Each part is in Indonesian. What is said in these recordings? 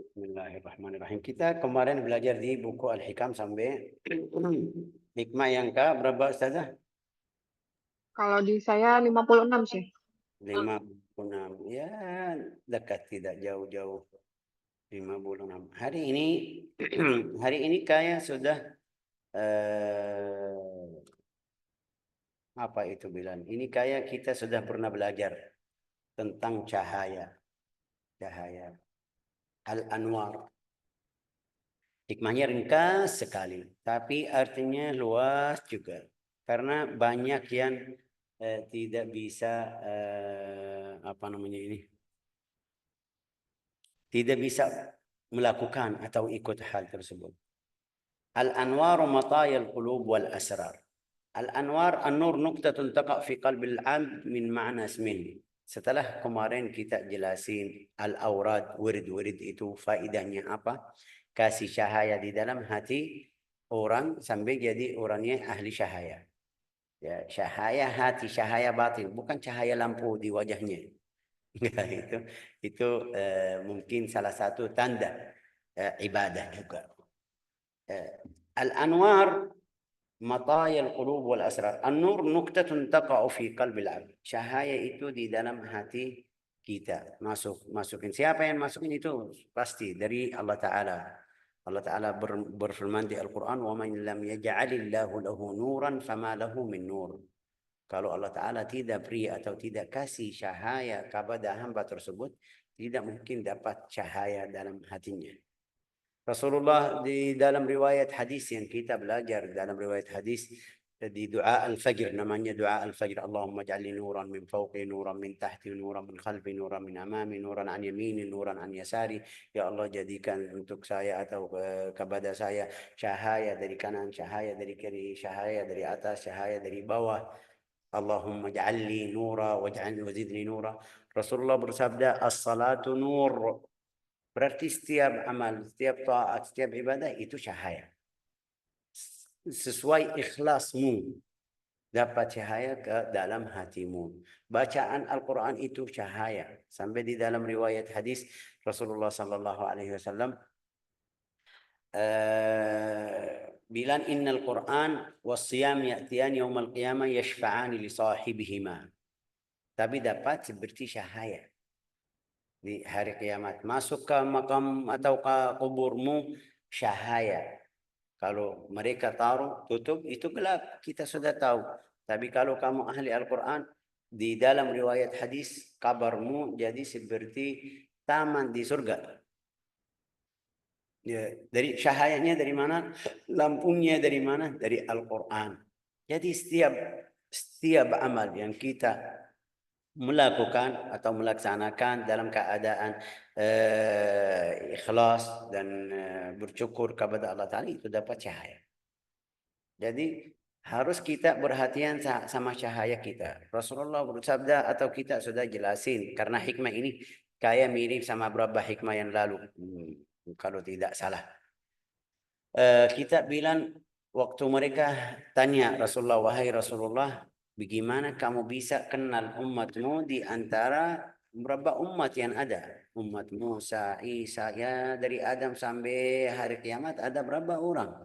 Bismillahirrahmanirrahim. Kita kemarin belajar di buku Al-Hikam sampai hikmah yang ke berapa Ustazah? Kalau di saya 56 sih. 56. Ya, dekat tidak jauh-jauh. 56. Hari ini hari ini kayak sudah apa itu bilang? Ini kayak kita sudah pernah belajar tentang cahaya, cahaya Al-Anwar. Hikmahnya ringkas sekali, tapi artinya luas juga. Karena banyak yang tidak bisa apa namanya ini, tidak bisa melakukan atau ikut hal tersebut. Al-anwaru matayal qulub wal asrar. Al-anwar an-nur nuqtatun taqa fi qalbil 'abd min ma'na ismihi. Setelah kemarin kita jelasin al-aurad, wirid-wirid itu faedahnya apa? Kasih cahaya di dalam hati orang sampai jadi orangnya ahli cahaya. Ya, cahaya hati, cahaya batin, bukan cahaya lampu di wajahnya. Enggak, itu mungkin salah satu tanda ibadah juga. Al-anwar matayal qulub wal asrar. An-nur nuqtatun taqa'u fi qalbil 'abd. Cahaya itu di dalam hati kita. Masukin. Siapa yang masukin itu? Pasti dari Allah Ta'ala. Allah Ta'ala berfirman di Al-Quran, وَمَنْ لَمْ يَجْعَلِ اللَّهُ لَهُ نُورًا فَمَا لَهُ مِنْ نُورٍ. Kalau Allah Ta'ala tidak beri atau tidak kasih cahaya kepada hamba tersebut, tidak mungkin dapat cahaya dalam hatinya. Rasulullah di dalam riwayat hadis yang kita belajar dalam riwayat hadis di doa al-fajr, namanya doa al-fajr, Allahumma ja'alni nuran min fawqi, nuran min tahti, nuran min khalfi, nuran min amami, nuran an yamini, nuran an yasari. Ya Allah, jadikan untuk saya atau kepada saya cahaya dari kanan, cahaya dari kiri, cahaya dari atas, cahaya dari bawah. Allahumma ja'alni nura waj'alni wazidni nura. Rasulullah bersabda, as-salatu nur. Berarti setiap amal, setiap taat, setiap ibadah itu cahaya. Sesuai ikhlasmu dapat cahaya ke dalam hatimu. Bacaan Al-Quran itu cahaya. Sampai di dalam riwayat hadis Rasulullah Sallallahu Alaihi Wasallam bilang innal Quran wasiyam ya'tiyan yaumal qiyamah yashfa'ani li sahibihima. Tapi dapat seperti cahaya di hari kiamat. Masuk ke makam atau ke kuburmu, cahaya. Kalau mereka taruh tutup, itu gelap. Kita sudah tahu. Tapi kalau kamu ahli Al-Quran, di dalam riwayat hadis, kabarmu jadi seperti taman di surga. Ya, dari cahayanya dari mana? Lampunya dari mana? Dari Al-Quran. Jadi setiap amal yang kita melakukan atau melaksanakan dalam keadaan ikhlas dan bersyukur kepada Allah Ta'ala, itu dapat cahaya. Jadi harus kita perhatian sama cahaya kita. Rasulullah bersabda atau kita sudah jelasin karena hikmah ini kayak mirip sama beberapa hikmah yang lalu, kalau tidak salah. Kita bilang waktu mereka tanya Rasulullah, wahai Rasulullah, bagaimana kamu bisa kenal umatmu di antara berapa umat yang ada? Umat Musa, Isa, ya dari Adam sampai hari kiamat ada berapa orang?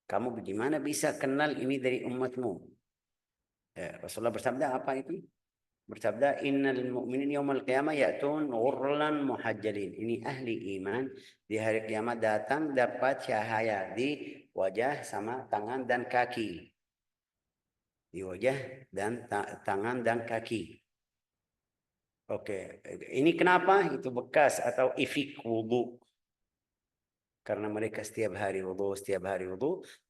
Kamu bagaimana bisa kenal ini dari umatmu? Rasulullah bersabda apa itu? Bersabda, innal mu'minin yaumal qiyamah ya'tun ghurlan muhajjalin. Ini ahli iman di hari kiamat datang dapat cahaya di wajah sama tangan dan kaki. Di wajah dan tangan dan kaki. Oke, ini kenapa? Itu bekas atau ifik wudu. Karena mereka setiap hari wudu,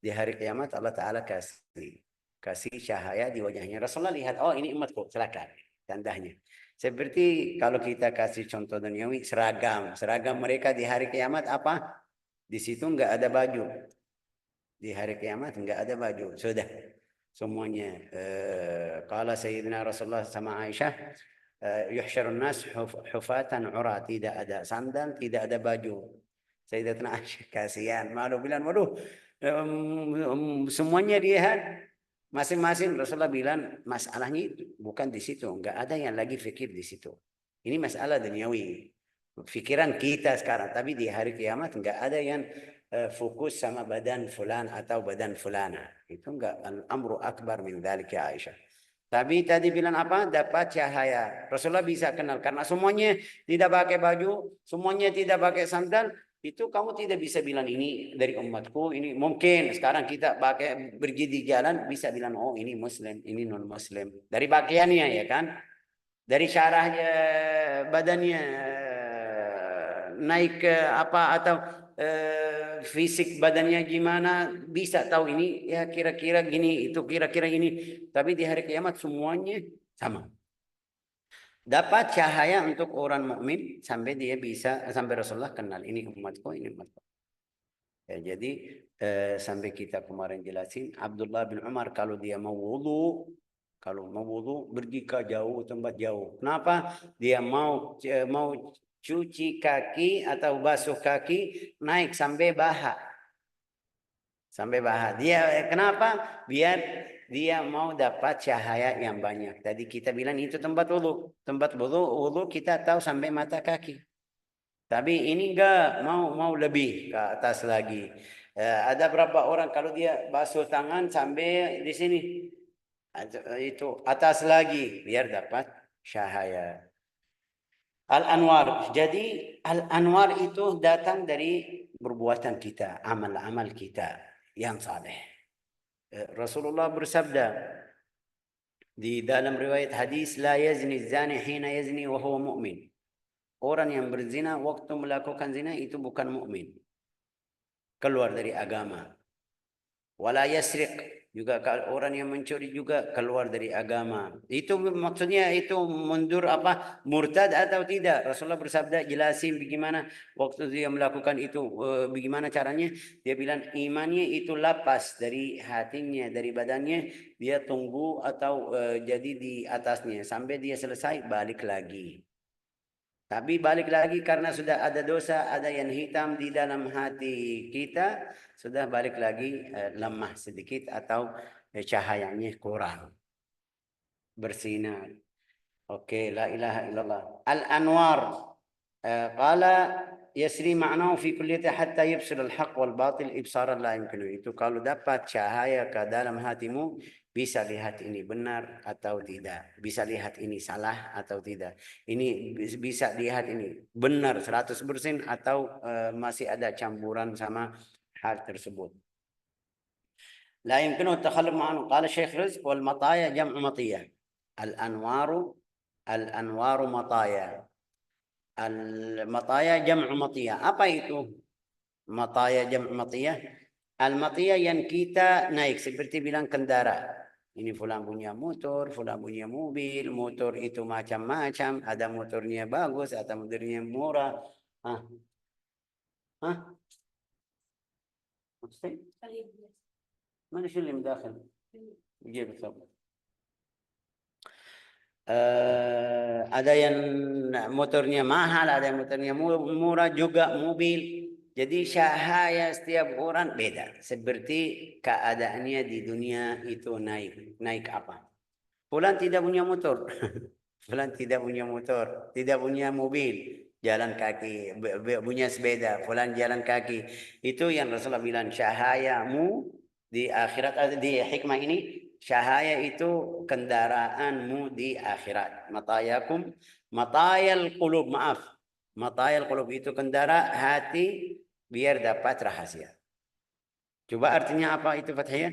di hari kiamat Allah Ta'ala kasih cahaya di wajahnya. Rasulullah lihat, oh ini umatku, silakan. Tandanya. Seperti kalau kita kasih contoh duniawi, seragam. Seragam mereka di hari kiamat apa? Di situ enggak ada baju. Di hari kiamat enggak ada baju. Sudah. Semuanya. Kala Sayyidina Rasulullah sama Aisyah, yuhsyarun nas hufatan ura. Tidak ada sandal, tidak ada baju. Sayyidatuna Aisyah kasihan. Malu bilang, waduh, semuanya lihat. Masing-masing Rasulullah bilang masalahnya itu bukan di situ, enggak ada yang lagi fikir di situ. Ini masalah duniawi. pikiran kita sekarang. Tapi di hari kiamat nggak ada yang fokus sama badan fulan atau badan fulana. Itu enggak. Al-amru akbar min dzalik ya Aisyah. Tapi tadi bilang apa? Dapat cahaya. Rasulullah bisa kenal. Karena semuanya tidak pakai baju. Semuanya tidak pakai sandal. Itu kamu tidak bisa bilang ini dari umatku. Ini mungkin sekarang kita pakai pergi di jalan. Bisa bilang oh ini muslim. Ini non muslim. Dari pakaiannya ya kan. Dari syarahnya badannya naik ke apa atau fisik badannya gimana bisa tahu ini ya kira-kira gini itu kira-kira ini tapi di hari kiamat semuanya sama dapat cahaya untuk orang mukmin sampai dia bisa sampai Rasulullah kenal ini umatku ini umatku ya, jadi sampai kita kemarin jelasin Abdullah bin Umar kalau dia mau wudu pergi ke jauh tempat jauh. Kenapa? Dia mau cuci kaki atau basuh kaki naik sampai baha. Sampai baha. Dia kenapa? Biar dia mau dapat cahaya yang banyak. Tadi kita bilang itu tempat wudu. Tempat wudu kita tahu sampai mata kaki. Tapi ini enggak mau lebih ke atas lagi. Ada berapa orang kalau dia basuh tangan sampai di sini itu atas lagi biar dapat cahaya. Al-Anwar. Jadi Al-Anwar itu datang dari perbuatan kita, amal-amal kita yang saleh. Rasulullah bersabda di dalam riwayat hadis la yazni zani hina yazni wa huwa mu'min. Orang yang berzina waktu melakukan zina itu bukan mukmin. Keluar dari agama. Wala yasriq juga orang yang mencuri juga keluar dari agama. Itu maksudnya itu mundur apa murtad atau tidak? Rasulullah bersabda jelasin bagaimana waktu dia melakukan itu bagaimana caranya? Dia bilang imannya itu lepas dari hatinya, dari badannya, dia tunggu atau jadi di atasnya sampai dia selesai balik lagi. Tapi balik lagi karena sudah ada dosa, ada yang hitam di dalam hati kita, sudah balik lagi lemah sedikit atau cahayanya kurang. Bersinar. Oke, la ilaha illallah. Al-Anwar. Qala yasri ma'nahu fi kulliyati hatta yafsil al-haq wal batil ibsaran la yumkinu. Itu kalau dapat cahaya ke dalam hatimu, bisa lihat ini benar atau tidak. Bisa lihat ini salah atau tidak. Ini bisa lihat ini benar 100% atau masih ada campuran sama hal tersebut. لا يمكنه التخلف عنه قال الشيخ رزق والمطايا جمع مطية الأنوار مطايا المطايا جمع مطية apa itu مطايا جمع مطية المطية yang kita naik seperti bilang kendara ini fulan punya motor fulan punya mobil motor itu macam-macam ada motornya bagus ada motornya murah mana sih yang dalam جيب الصبر ada yang motornya mahal, ada yang motornya murah juga mobil. Jadi cahaya setiap orang beda. Seperti keadaannya di dunia itu naik apa? Fulan tidak punya motor. Fulan tidak punya motor, tidak punya mobil, jalan kaki, punya sepeda, fulan jalan kaki. Itu yang Rasulullah bilang cahayamu di akhirat di hikmah ini cahaya itu kendaraanmu di akhirat. Matayakum, matayal qulub, maaf. Matayal qulub itu kendara hati biar dapat rahasia. Coba artinya apa itu Fathiyah?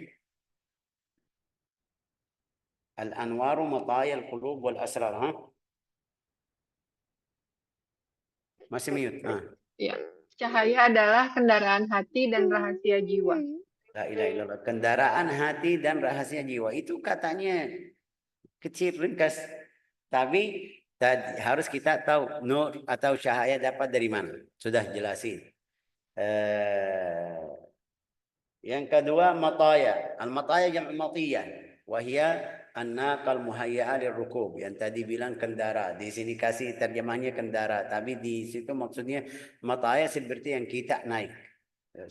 Al-anwaru matayal qulub wal asrar. Masih mute. Ya. Cahaya adalah kendaraan hati dan rahasia jiwa. La ilaha illallah. Kendaraan hati dan rahasia jiwa. Itu katanya kecil, ringkas. Tapi harus kita tahu nur atau cahaya dapat dari mana. Sudah jelasin. Yang kedua mataya. Al-mataya yang matiyah. Wahia an-naqal muhayya'a lirrukub. Yang tadi bilang kendara. Di sini kasih terjemahnya kendara. Tapi di situ maksudnya mataya seperti yang kita naik.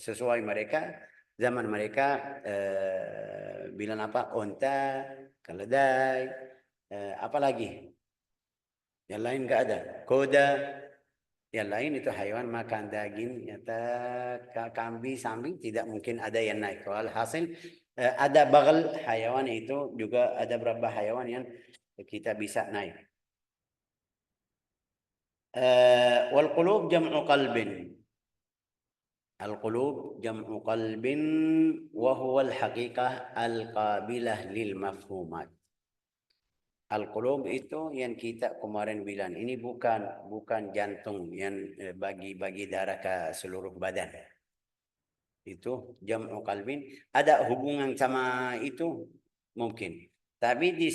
Sesuai mereka. Zaman mereka bilang apa? Onta, keledai, apa lagi? Yang lain nggak ada. Kuda. Yang lain itu hewan makan daging, kambing, sapi tidak mungkin ada yang naik. Hasil ada bagal hewan itu juga ada beberapa hewan yang kita bisa naik. Wal qulub jam'u qalbin. Al qulub jam'u qalbin wa huwa al haqiqah al qabilah lil mafhumat. Al-qulub itu yang kita kemarin bilang, ini bukan jantung yang bagi-bagi darah ke seluruh badan. Itu jam'u qalbin, ada hubungan sama itu mungkin. Tapi di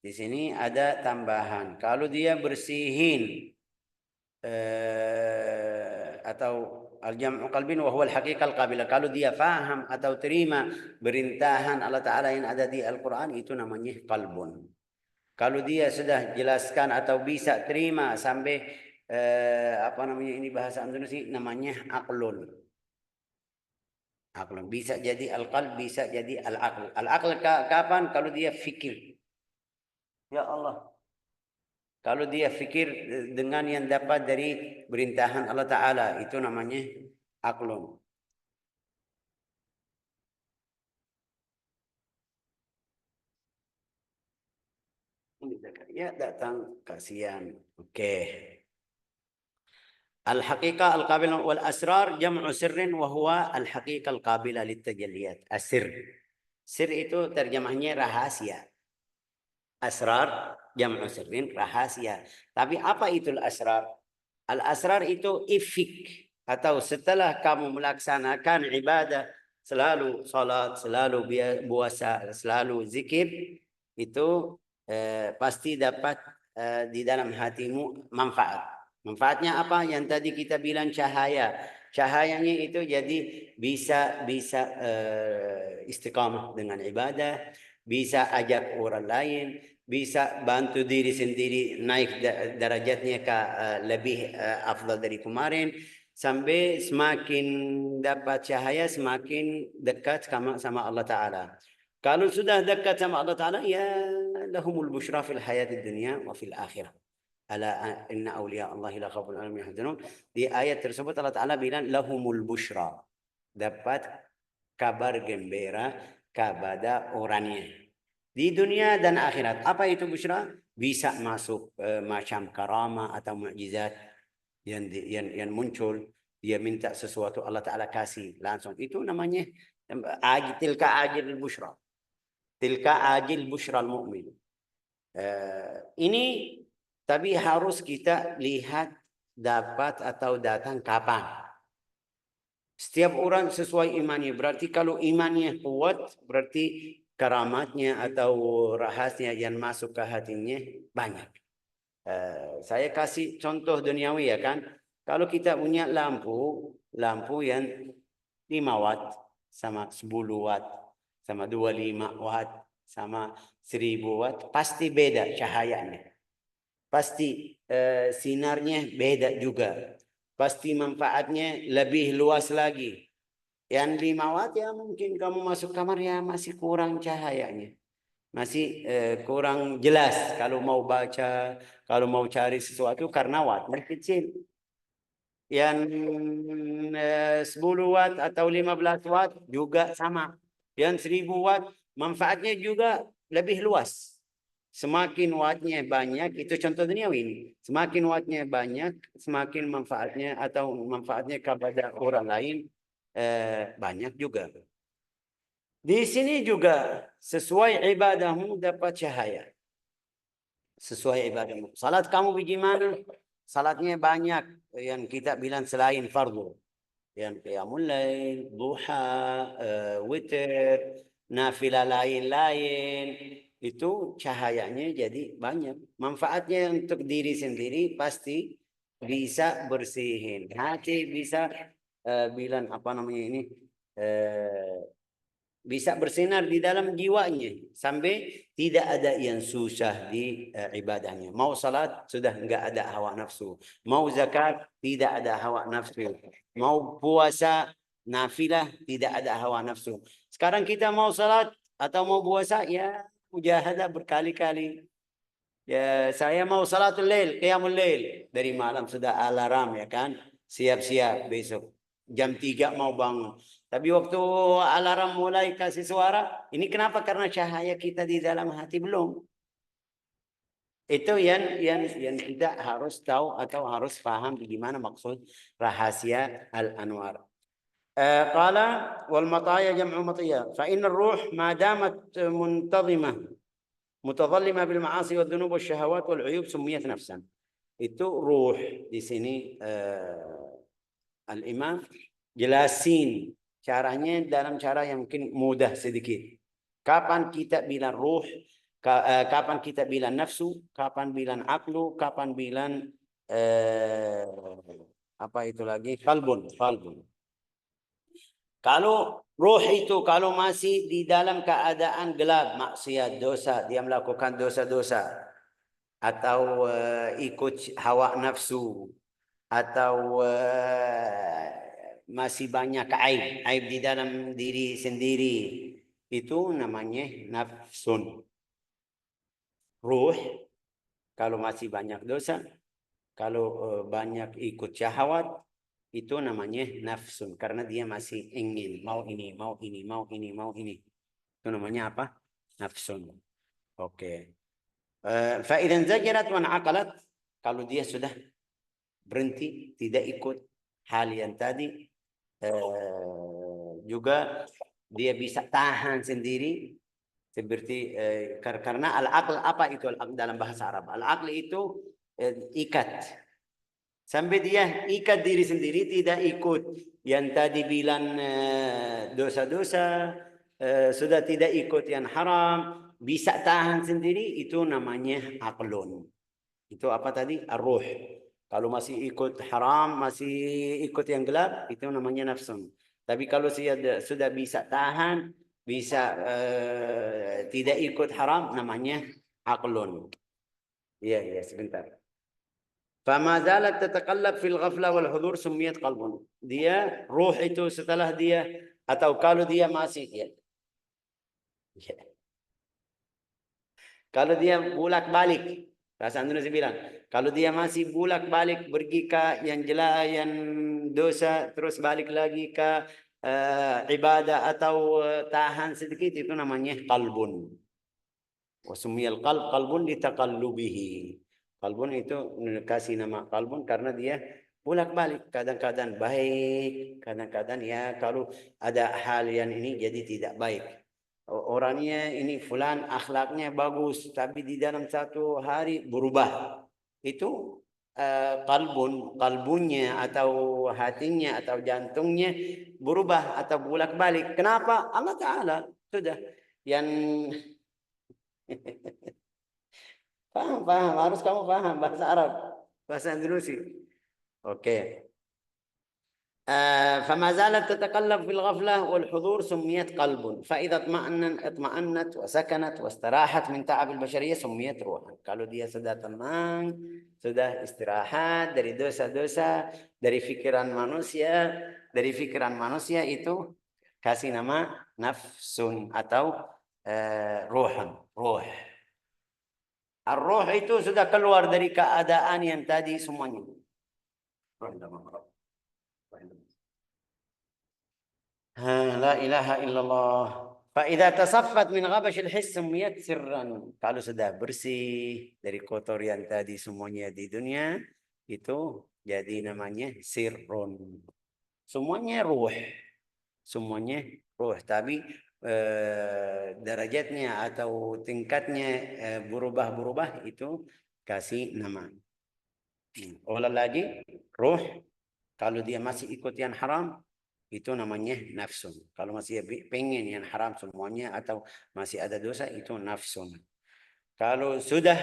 sini ada tambahan. Kalau dia bersihin atau al-jam'u qalbin wa huwa al-haqiqah al-qabilah. Kalau dia faham atau terima perintahan Allah Ta'ala yang ada di Al-Quran, itu namanya qalbun. Kalau dia sudah jelaskan atau bisa terima sampai apa namanya ini bahasa Indonesia namanya aqlun. Aqlun bisa jadi al-qalb, bisa jadi al-aql. Al-aql kapan? Kalau dia fikir. Ya Allah. Kalau dia fikir dengan yang dapat dari perintahan Allah Ta'ala, itu namanya aqlun. Ya datang, kasihan. Oke. الحقيقة القابلة والأسرار جمع سر وهو الحقيقة القابلة للتجليات. السر. Sir itu terjemahnya rahasia. Asrar jam'u sirrin, rahasia. Tapi apa itu al-asrar? Al-asrar itu ifik, atau setelah kamu melaksanakan ibadah, selalu salat, selalu puasa, selalu zikir, itu pasti dapat di dalam hatimu manfaat. Manfaatnya apa? Yang tadi kita bilang cahaya. Cahayanya itu jadi bisa istiqamah dengan ibadah, bisa ajak orang lain, bisa bantu diri sendiri naik derajatnya ke lebih afdal dari kemarin, sampai semakin dapat cahaya semakin dekat sama Allah Ta'ala. Kalau sudah dekat sama Allah Ta'ala, ya lahumul bushra fil hayatid dunya wa fil akhirah. Ala inna awliya Allah la khaufun alaihim yahzanun. Di ayat tersebut Allah Ta'ala bilang lahumul bushra, dapat kabar gembira kepada orangnya di dunia dan akhirat. Apa itu bushra? Bisa masuk macam karamah atau mukjizat yang muncul. Dia minta sesuatu, Allah Ta'ala kasih langsung. Itu namanya tilka ajil bushra. Tilka ajil bushra al-mu'min. Ini tapi harus kita lihat dapat atau datang kapan. Setiap orang sesuai imannya. Berarti kalau imannya kuat, berarti karamatnya atau rahasia yang masuk ke hatinya banyak. Saya kasih contoh duniawi ya kan. Kalau kita punya lampu yang 5 watt sama 10 watt sama 25 watt sama 1000 watt, pasti beda cahayanya. Pasti sinarnya beda juga. Pasti manfaatnya lebih luas lagi. Yang 5 watt ya mungkin kamu masuk kamar ya masih kurang cahayanya. Masih kurang jelas kalau mau baca, kalau mau cari sesuatu karena wattnya kecil. Yang 10 watt atau 15 watt juga sama. Yang 1000 watt manfaatnya juga lebih luas. Semakin wattnya banyak, itu contoh duniawi ini. Semakin wattnya banyak, semakin manfaatnya atau manfaatnya kepada orang lain banyak juga. Di sini juga sesuai ibadahmu dapat cahaya. Sesuai ibadahmu. Salat kamu bagaimana? Salatnya banyak yang kita bilang selain fardu. Yang qiyamul lail, duha, witir, nafilah lain-lain. Itu cahayanya jadi banyak. Manfaatnya untuk diri sendiri pasti bisa bersihin hati, bisa bilang apa namanya ini, bisa bersinar di dalam jiwanya sampai tidak ada yang susah di ibadahnya. Mau salat sudah enggak ada hawa nafsu, mau zakat tidak ada hawa nafsu, mau puasa nafilah tidak ada hawa nafsu. Sekarang kita mau salat atau mau puasa ya mujahadah berkali-kali. Ya, saya mau salatul lail, qiyamul lail. Dari malam sudah alarm ya kan. Siap-siap besok. Jam 3 mau bangun. Tapi waktu alarm mulai kasih suara, ini kenapa? Karena cahaya kita di dalam hati belum. Itu yang kita harus tahu atau harus paham bagaimana maksud rahasia al-anwar. قال والمطايا جمع مطية فإن الروح ما دامت منتظمة متظلمة بالمعاصي والذنوب والشهوات والعيوب سميت نفسا. Itu ruh di sini al-imam jelasin caranya dalam cara yang mungkin mudah sedikit. Kapan kita bilang ruh, kapan kita bilang nafsu, kapan bilang aklu, kapan bilang apa itu lagi? Qalbun. Kalau ruh itu kalau masih di dalam keadaan gelap, maksiat, dosa, dia melakukan dosa-dosa atau ikut hawa nafsu atau masih banyak aib di dalam diri sendiri, itu namanya nafsun. Ruh kalau masih banyak dosa, kalau banyak ikut syahwat, itu namanya nafsun karena dia masih ingin mau ini, mau ini, mau ini, mau ini. Itu namanya apa? Nafsun. Oke. Fa idzan zajarat wa aqalat, kalau dia sudah berhenti tidak ikut hal yang tadi, juga dia bisa tahan sendiri seperti karena al-aql, apa itu al-aql dalam bahasa Arab? Al-aql itu ikat. Sampai dia ikat diri sendiri, tidak ikut yang tadi bilang dosa-dosa, sudah tidak ikut yang haram, bisa tahan sendiri, itu namanya aqlun. Itu apa tadi? Ar-ruh. Kalau masih ikut haram, masih ikut yang gelap, itu namanya nafsun. Tapi kalau sudah bisa tahan, bisa tidak ikut haram, namanya aqlun. Iya, sebentar. فما زالت تتقلب في الغفلة والحضور سميت قلب. Dia ruh itu setelah dia atau kalau dia masih kalau dia bolak-balik, bahasa Indonesia bilang, kalau dia masih bolak-balik pergi ke yang jelas yang dosa terus balik lagi ke ibadah atau tahan sedikit, itu namanya qalbun. Wasumiyal qalb qalbun litaqallubihi. Qalbun itu kasih nama qalbun karena dia bolak-balik, kadang-kadang baik, kadang-kadang ya kalau ada hal yang ini jadi tidak baik. Orangnya ini fulan akhlaknya bagus, tapi di dalam satu hari berubah. Itu kalbunnya atau hatinya atau jantungnya berubah atau bolak-balik. Kenapa? Allah Ta'ala sudah yang paham, harus kamu paham bahasa Arab, bahasa Indonesia. Oke. فما زالت تتقلب في الغفلة والحضور سميت قلب فإذا اطمأنت وسكنت واستراحت من تعب البشرية سميت روحا. Kalau dia sudah tenang, sudah istirahat dari dosa-dosa, dari pikiran manusia itu kasih nama nafsun atau ruhan, ruh. Ar-ruh itu sudah keluar dari keadaan yang tadi semuanya. La ilaha illallah. Fa'idha tasaffat min ghabash al-hiss sumiyat sirran. Kalau sudah bersih dari kotoran tadi semuanya di dunia, itu jadi namanya sirrun. Semuanya ruh. Semuanya ruh. Tapi derajatnya atau tingkatnya berubah-berubah, itu kasih nama. Ulang lagi, ruh kalau dia masih ikut yang haram, itu namanya nafsun. Kalau masih pengen yang haram semuanya atau masih ada dosa, itu nafsun. Kalau sudah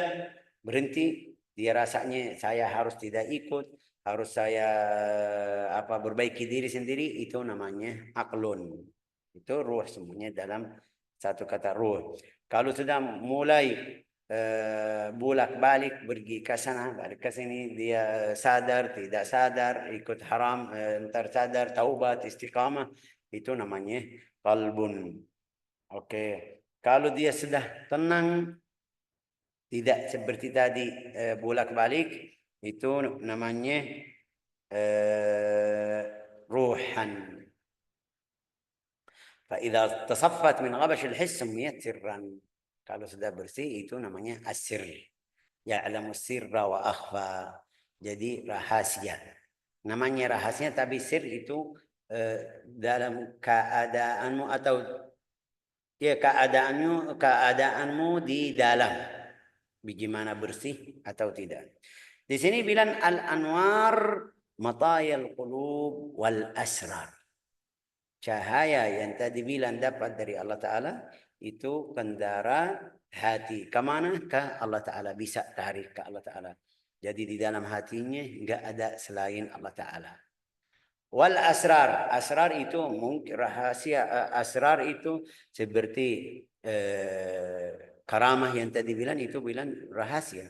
berhenti, dia rasanya saya harus tidak ikut, harus saya berbaiki diri sendiri, itu namanya aklun. Itu ruh semuanya dalam satu kata ruh. Kalau sudah mulai bolak-balik pergi ke sana, balik ke sini, dia sadar, tidak sadar, ikut haram, entar sadar, taubat, istiqamah, itu namanya qalbun. Oke. Kalau dia sudah tenang, Tidak seperti tadi bolak-balik, itu namanya ruhan. فإذا تصفت من غبش الحس سميت سرا. Kalau sudah bersih itu namanya asir. Ya'lamu sirra wa akhfa. Jadi rahasia. Namanya rahasia, tapi sir itu dalam keadaanmu atau ya keadaanmu di dalam. Bagaimana bersih atau tidak. Di sini bilang al-anwar matayal qulub wal asrar. Cahaya yang tadi bilang dapat dari Allah Ta'ala itu kendara hati. Kemana? Ke Allah Ta'ala. Bisa tarik ke Allah Ta'ala. Jadi di dalam hatinya enggak ada selain Allah Ta'ala. Wal asrar. Asrar itu mungkin rahasia. Asrar itu seperti karamah yang tadi bilang, itu bilang rahasia.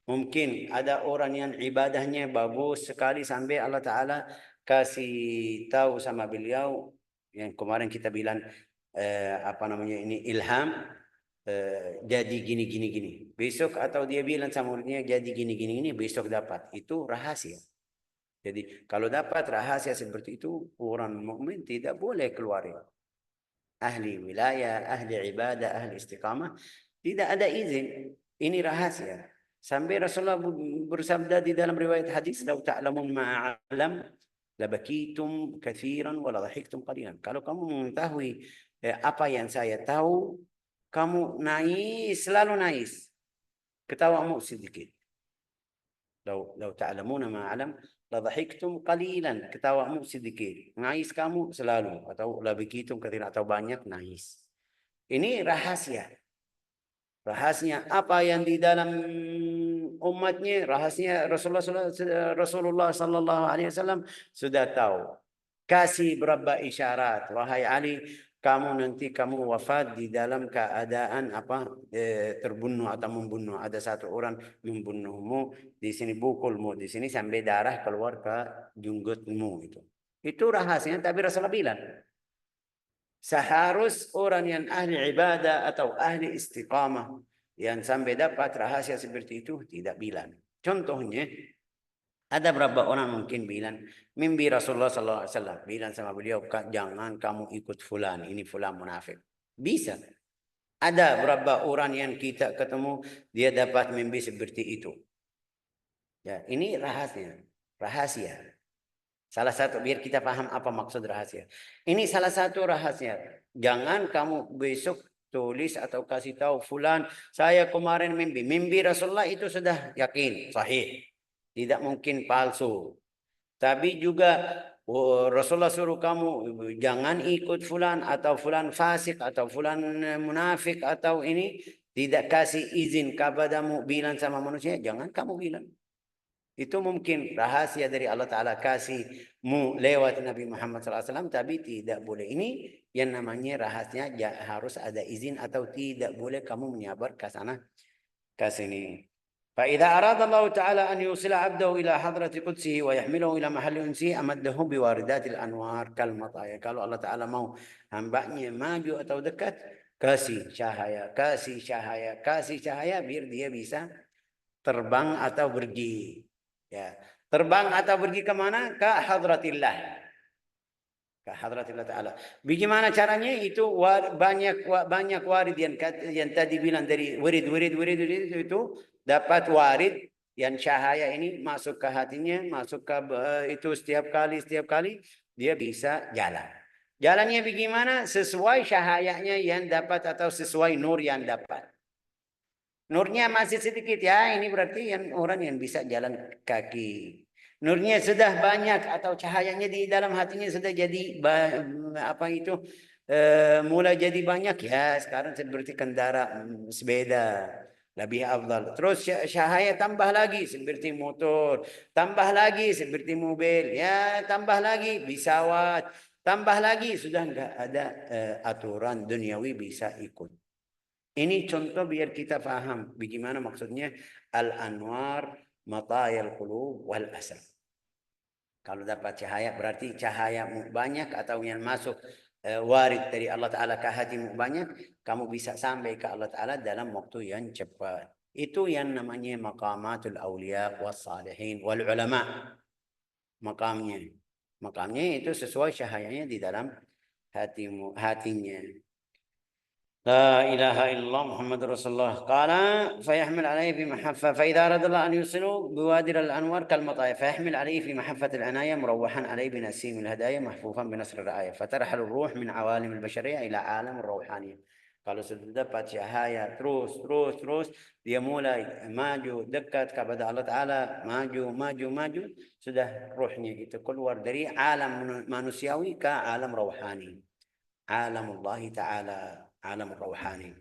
Mungkin ada orang yang ibadahnya bagus sekali sampai Allah Ta'ala kasih tahu sama beliau, yang kemarin kita bilang apa namanya ini, ilham, jadi gini. Besok atau dia bilang sama muridnya jadi gini, besok dapat. Itu rahasia. Jadi kalau dapat rahasia seperti itu, orang mukmin tidak boleh keluar. Ahli wilayah, ahli ibadah, ahli istiqamah tidak ada izin. Ini rahasia. Sampai Rasulullah bersabda di dalam riwayat hadis, "Lau ta'lamun ma'alam labakitum katsiran wa la dhahiktum qalilan." Kalau kamu mengetahui apa yang saya tahu, kamu nangis, selalu nangis. Ketawamu sedikit. Lau ta'lamuna ma'alam la dhahiktum qalilan. Ketawamu sedikit. Nangis kamu selalu, atau labakitum katsiran, atau banyak nangis. Ini rahasia. Rahasia apa yang di dalam umatnya, rahasia Rasulullah sallallahu alaihi wasallam sudah tahu. Kasih berapa isyarat, wahai Ali, kamu wafat di dalam keadaan apa, terbunuh atau membunuh. Ada satu orang membunuhmu, di sini pukulmu, di sini sampai darah keluar ke junggutmu itu. Itu rahasianya, tapi Rasulullah bilang seharus orang yang ahli ibadah atau ahli istiqamah yang sampai dapat rahasia seperti itu tidak bilang. Contohnya, ada berapa orang mungkin bilang, mimpi Rasulullah SAW, bilang sama beliau, jangan kamu ikut fulan, ini fulan munafik. Bisa. Ada berapa orang yang kita ketemu, dia dapat mimpi seperti itu. Ya, ini rahasia. Salah satu, biar kita paham apa maksud rahasia. Ini salah satu rahasia. Jangan kamu besok tulis atau kasih tahu fulan, saya kemarin mimpi. Mimpi Rasulullah itu sudah yakin, sahih. Tidak mungkin palsu. Tapi juga Rasulullah suruh kamu jangan ikut fulan, atau fulan fasik, atau fulan munafik, atau ini tidak kasih izin kepadamu bilang sama manusia, jangan kamu bilang. Itu mungkin rahasia dari Allah Ta'ala kasihmu lewat Nabi Muhammad SAW, tapi tidak boleh. Ini yang namanya rahasia, harus ada izin atau tidak boleh kamu menyabar ke sana ke sini. فإذا أراد الله تعالى أن يوصل عبده إلى حضرة قدسه ويحمله إلى محل أنسه أمده بواردات الأنوار كالمطايا. Kalau Allah Ta'ala mau hambanya maju atau dekat, kasih cahaya biar dia bisa terbang atau pergi. Ya, terbang atau pergi kemana? Ke hadratillah. Ke hadratillah Ta'ala. Bagaimana caranya? Itu banyak warid yang tadi bilang dari wirid itu dapat warid yang cahaya ini masuk ke hatinya, masuk ke itu setiap kali dia bisa jalan. Jalannya bagaimana? Sesuai cahayanya yang dapat atau sesuai nur yang dapat. Nurnya masih sedikit ya, ini berarti orang yang bisa jalan kaki. Nurnya sudah banyak atau cahayanya di dalam hatinya sudah jadi mulai jadi banyak ya. Sekarang seperti kendaraan sepeda lebih afdal. Terus cahaya tambah lagi seperti motor, tambah lagi seperti mobil, ya tambah lagi pesawat, tambah lagi sudah enggak ada aturan duniawi bisa ikut. Ini contoh biar kita paham bagaimana maksudnya al-anwar matayal qulub wal asrar. Kalau dapat cahaya berarti cahaya banyak atau yang masuk warid dari Allah Ta'ala ke hatimu banyak, kamu bisa sampai ke Allah Ta'ala dalam waktu yang cepat. Itu yang namanya maqamatul awliya was salihin wal ulama. Makamnya. Makamnya itu sesuai cahayanya di dalam hatinya. لا إله إلا الله محمد رسول الله قال فيحمل عليه في محفة فإذا أراد الله أن يوصله بوادر الأنوار كالمطايا فيحمل عليه في محفة العناية مروحا عليه بنسيم الهدايا محفوفا بنصر الرعاية فترحل الروح من عوالم البشرية إلى عالم الروحانية. Kalau sudah dapat cahaya terus dia mulai maju dekat kepada Allah Ta'ala, maju, sudah ruhnya itu keluar dari alam manusiawi ke alam rohani, alam Allah Ta'ala, alam rohani.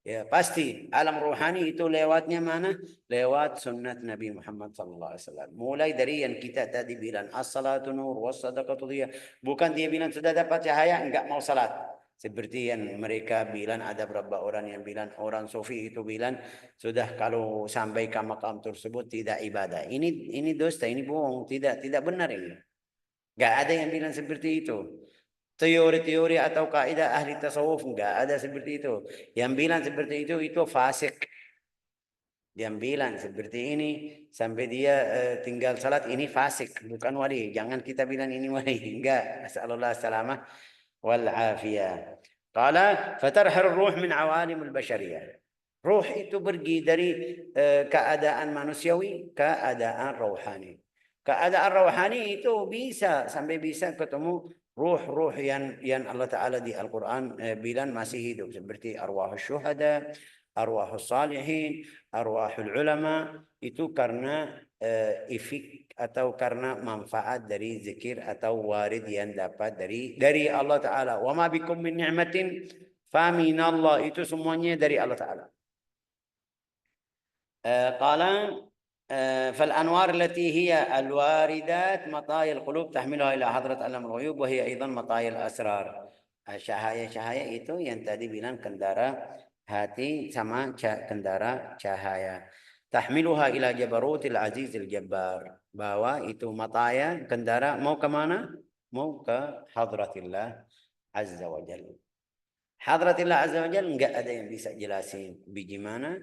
Ya pasti alam rohani itu lewatnya mana? Lewat sunnat Nabi Muhammad SAW. Mulai dari yang kita tadi bilang as-salatu nur was-sadaqatu dhiyah. Bukan dia bilang sudah dapat cahaya enggak mau salat. Seperti yang mereka bilang, ada beberapa orang yang bilang, orang sufi itu bilang sudah kalau sampai ke makam tersebut tidak ibadah. Ini dusta, ini bohong, tidak benar ini. Enggak ada yang bilang seperti itu. Teori-teori atau kaidah ahli tasawuf enggak ada seperti itu. Yang bilang seperti itu fasik. Yang bilang seperti ini sampai dia tinggal salat, ini fasik, bukan wali. Jangan kita bilang ini wali. Enggak. Nasallallahu salamah wal afiyah. Qala fatarhar ruh min awalim al bashariyah. Ruh itu pergi dari keadaan manusiawi ke keadaan rohani. Keadaan rohani itu bisa sampai bisa ketemu ruh-ruh yang Allah Ta'ala di Al-Quran bilang masih hidup. Seperti arwah syuhada, arwah salihin, arwah ulama. Itu karena efek atau karena manfaat dari zikir atau warid yang dapat dari Allah Ta'ala. Wa ma bikum min ni'matin faminallah. Itu semuanya dari Allah Ta'ala. قال فالأنوار التي هي الواردات مطايا القلوب تحملها إلى حضرة علم الغيوب وهي أيضا مطايا الأسرار. Cahaya-cahaya itu yang tadi bilang kendara hati sama kendara cahaya. Tahmiluha ila jabarutil azizil jabbar. Bahwa itu mataya kendara mau ke mana? Mau ke hadratillah azza wa jalla. Hadratillah azza wa jalla enggak ada yang bisa jelasin bagaimana.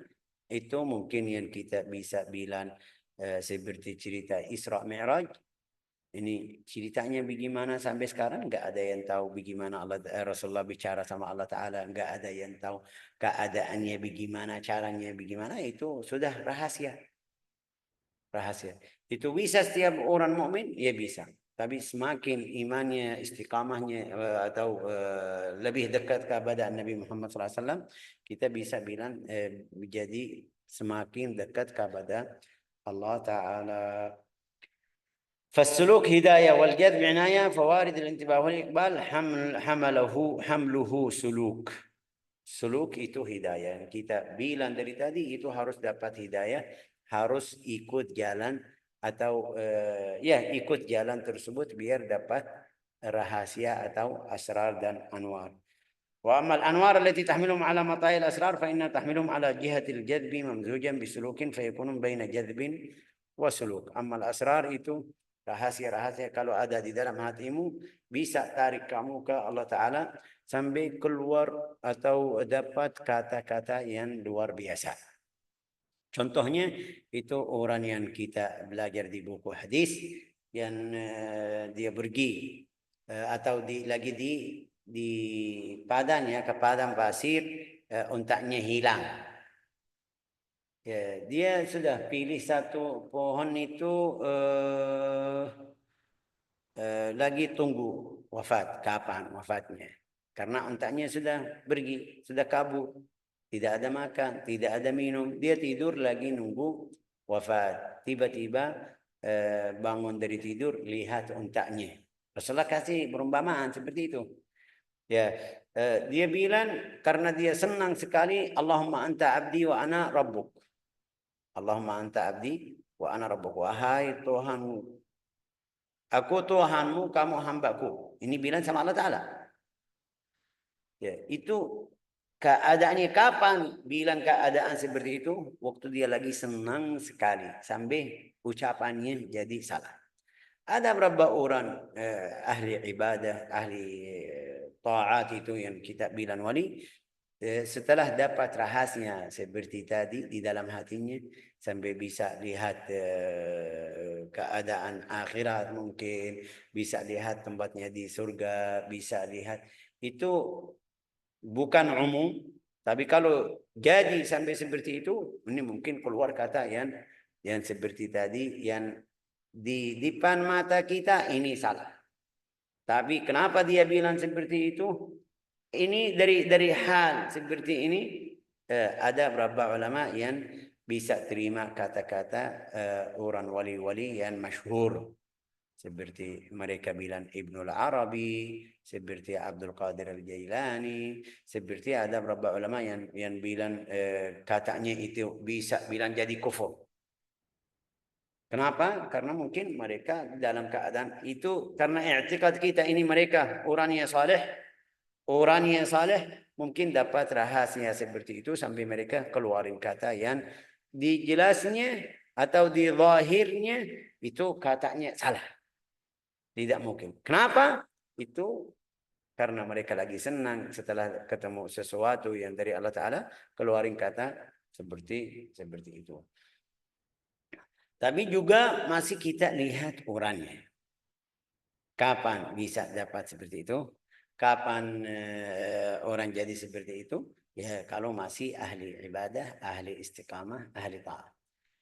Itu mungkin yang kita bisa bilang seperti cerita Isra Mi'raj. Ini ceritanya bagaimana sampai sekarang enggak ada yang tahu bagaimana Rasulullah bicara sama Allah Ta'ala. Enggak ada yang tahu keadaannya bagaimana, caranya bagaimana. Itu sudah rahasia. Rahasia. Itu bisa setiap orang mukmin, ya bisa. Tapi semakin imannya, istiqamahnya atau lebih dekat kepada Nabi Muhammad SAW, kita bisa bilang menjadi semakin dekat kepada Allah Ta'ala. فالسلوك هداية والجذب عناية فوارد الانتباه والإقبال حمله سلوك. Suluk itu hidayah. Kita bilang dari tadi itu harus dapat hidayah, harus ikut jalan atau ikut jalan tersebut biar dapat rahasia atau asrar dan anwar. Wa amal anwar allati tahmiluhum ala mata'il asrar fa inna tahmiluhum ala jihatil jadbi mamzujan bisulukin fa yakunun baina jadbin wa suluk. Amal asrar itu rahasia-rahasia kalau ada di dalam hatimu bisa tarik kamu ke Allah Ta'ala sampai keluar atau dapat kata-kata yang luar biasa. Contohnya itu orang yang kita belajar di buku hadis yang dia pergi atau lagi di padang ya, ke padang pasir, untanya hilang. Ya, dia sudah pilih satu pohon itu lagi tunggu wafat, kapan wafatnya. Karena untanya sudah pergi, sudah kabur. Tidak ada makan, tidak ada minum. Dia tidur lagi nunggu wafat. Tiba-tiba bangun dari tidur, lihat untanya. Rasulullah kasih perumpamaan seperti itu. Ya, dia bilang karena dia senang sekali, Allahumma anta abdi wa ana rabbuk. Allahumma anta abdi wa ana rabbuk. Wahai Tuhanmu, aku Tuhanmu, kamu hambaku. Ini bilang sama Allah Ta'ala. Ya, itu keadaannya kapan bilang keadaan seperti itu? Waktu dia lagi senang sekali. Sampai ucapannya jadi salah. Ada beberapa orang ahli ibadah, ahli ta'at itu yang kita bilang wali. setelah dapat rahasia seperti tadi di dalam hatinya sampai bisa lihat keadaan akhirat, mungkin bisa lihat tempatnya di surga, bisa lihat itu bukan umum. Tapi kalau jadi sampai seperti itu, ini mungkin keluar kata yang seperti tadi, yang di depan mata kita ini salah. Tapi kenapa dia bilang seperti itu? Ini dari hal seperti ini, ada beberapa ulama yang bisa terima kata-kata orang wali-wali yang masyhur. Seperti mereka bilang Ibnul Arabi, seperti Abdul Qadir Al-Jailani, seperti ada beberapa ulama yang bilang katanya itu bisa bilang jadi kufur. Kenapa? Karena mungkin mereka dalam keadaan itu karena i'tiqad kita ini mereka orang yang saleh mungkin dapat rahasia seperti itu sampai mereka keluarin kata yang dijelasnya atau di zahirnya itu katanya salah. Tidak mungkin. Kenapa? Itu karena mereka lagi senang setelah ketemu sesuatu yang dari Allah Ta'ala, keluarin kata seperti itu. Tapi juga masih kita lihat orangnya. Kapan bisa dapat seperti itu? Kapan orang jadi seperti itu? Ya kalau masih ahli ibadah, ahli istiqamah, ahli ta'at.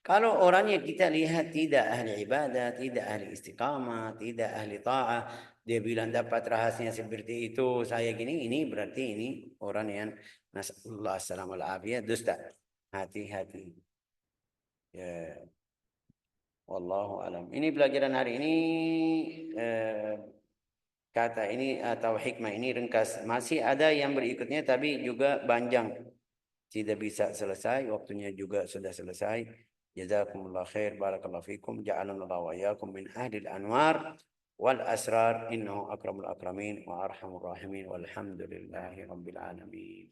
Kalau orangnya kita lihat tidak ahli ibadah, tidak ahli istiqamah, tidak ahli ta'ah, dia bilang dapat rahasia seperti itu, saya gini, ini berarti ini orang yang nasallallahu assalamu alaihi dusta. Hati-hati. Ya. Wallahu alam. Ini pelajaran hari ini kata ini atau hikmah ini ringkas. Masih ada yang berikutnya tapi juga panjang. Tidak bisa selesai, waktunya juga sudah selesai. Jazakumullah khair, barakallahu fikum, ja'alanallahu wa iyyakum min ahlil anwar wal asrar, innahu akramul akramin wa arhamur rahimin walhamdulillahi rabbil alamin.